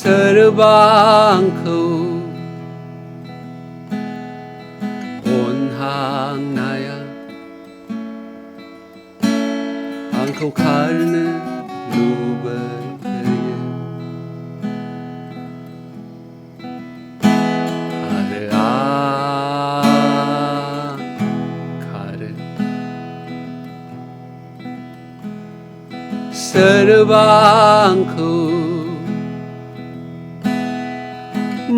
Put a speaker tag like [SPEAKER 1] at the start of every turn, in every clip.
[SPEAKER 1] सर्बांखौ अनहांनाया आंखौ खारनो लुबैयो आरो आं खारो सर्बांखौ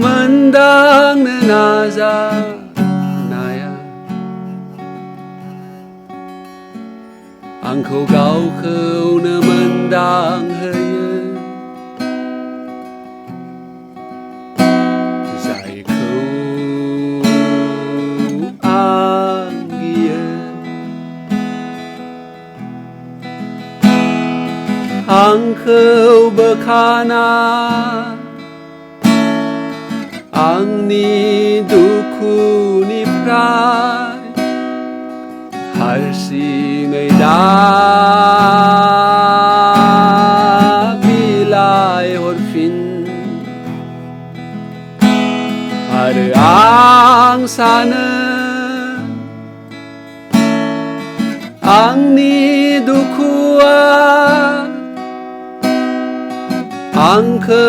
[SPEAKER 1] मोनदांनो नाजानाया आंखौ गावखौनो मोनदांहोयो जायखौ आं गियो आंखौ बोखाना आंनि दुखुनिफ्राय हारसिङै बिलाइ हरफिन आरो आं सानो आंनि दुखुआ आंखौ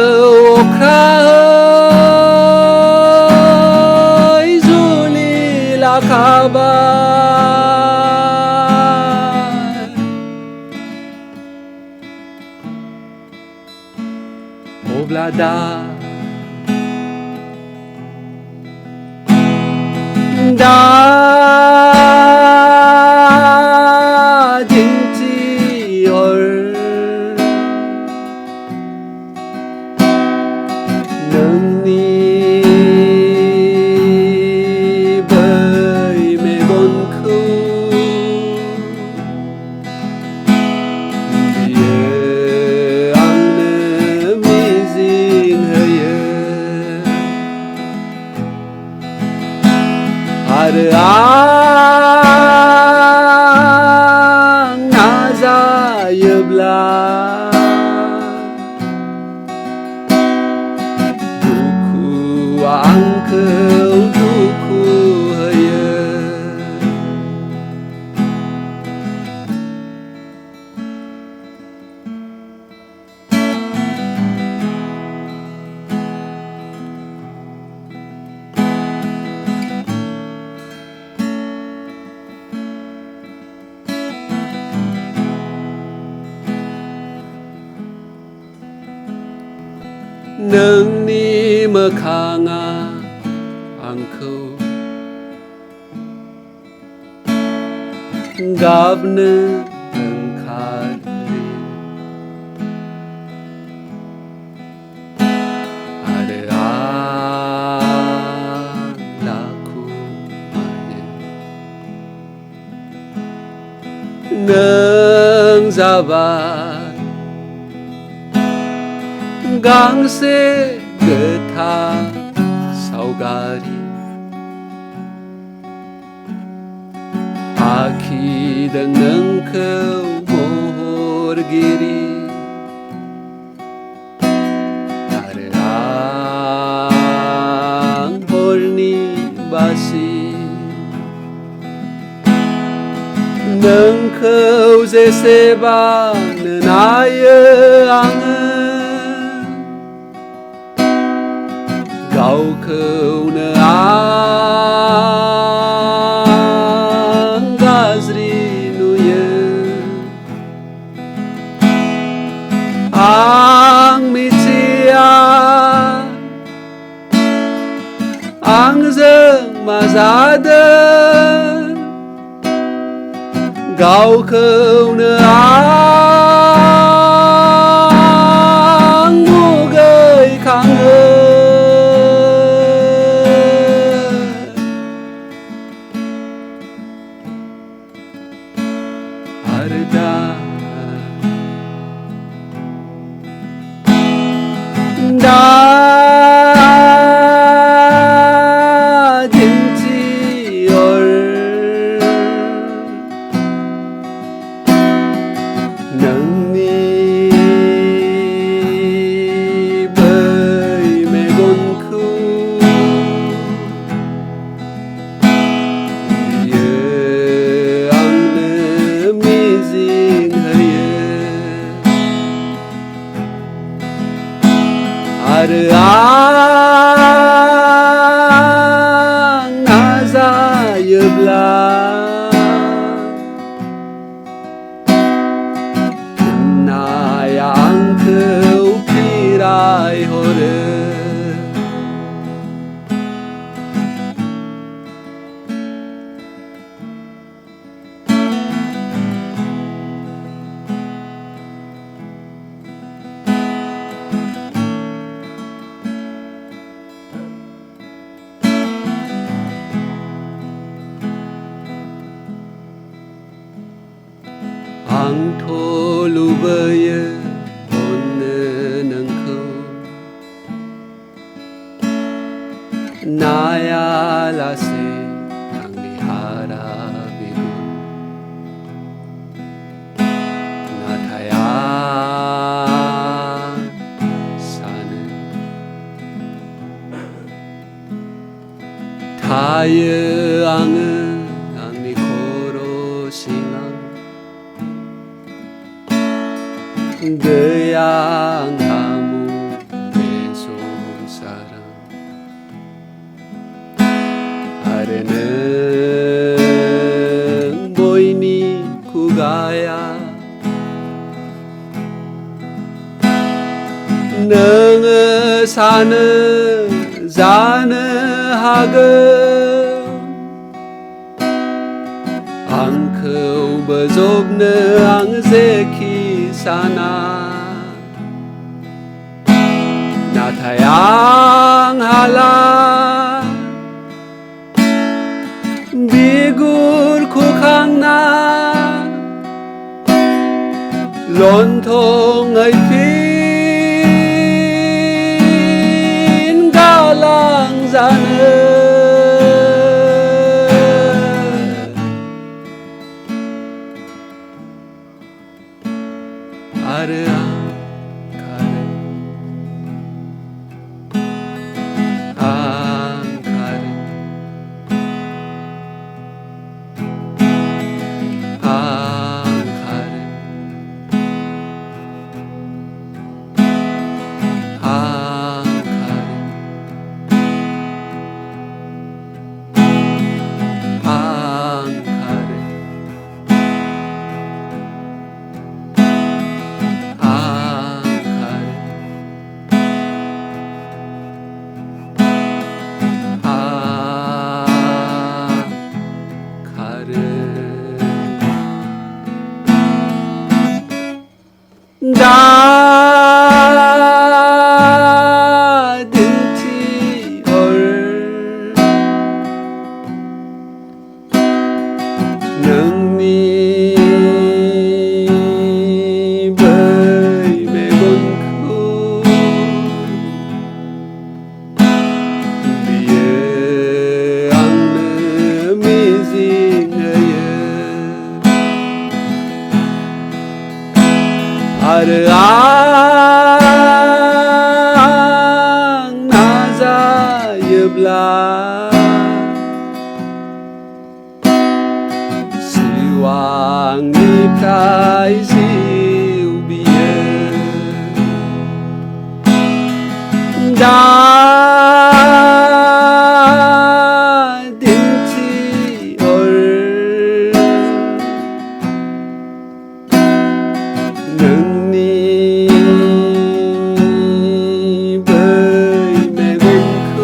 [SPEAKER 1] अख्राङै जुलि लाखाबाय अब्ला दा दिन्थिहर नोंनि बै मेगनखौ बियो आंनो मिजिं होयो आरो आं नाजायोब्ला आंखौ दुखु होयो नोंनि मोखाङा आंखौ गाबनो ओंखारो आरो आं लाखुमायो नों जाबाय गांसे गोथां सावगारि आखिदों नोंखौ महरगिरि आरो आं हरनि बासि नोंखौ जेसेबांनो नायो आङो गावखौनो आं गाज्रि नुयो आं मिथिया आंजों मा जादों गावखौनो आं मुगैखाङो आरो दा दिन्थिहर Angto lubaya Onne nengko Naya lase Ang liharabigun Natayan Sanen Tayeang은 Ang nikorosingang Gayang kamu besong sarang Areneng boyni kugaya Nenge sane zane hagem Angkau bezobne ang zeki sana Natayang hala Bigur kukang na Lontong ay pin Galang zane Areang kare Ang kare Ang kare Ang kare Ang kare 다든지 얼 능미 bởi 매곤 그 비에 앙느 미지네예 Areang naza yebla Siwang niptai siu biye Da dinti ol Nengni bởi 매곤 그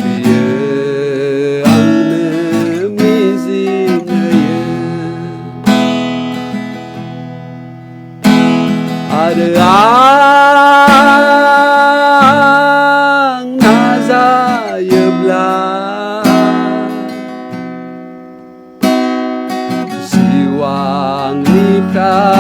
[SPEAKER 1] 비에 앙느 미지네예 아르앙 나자 yebla Siwang nipra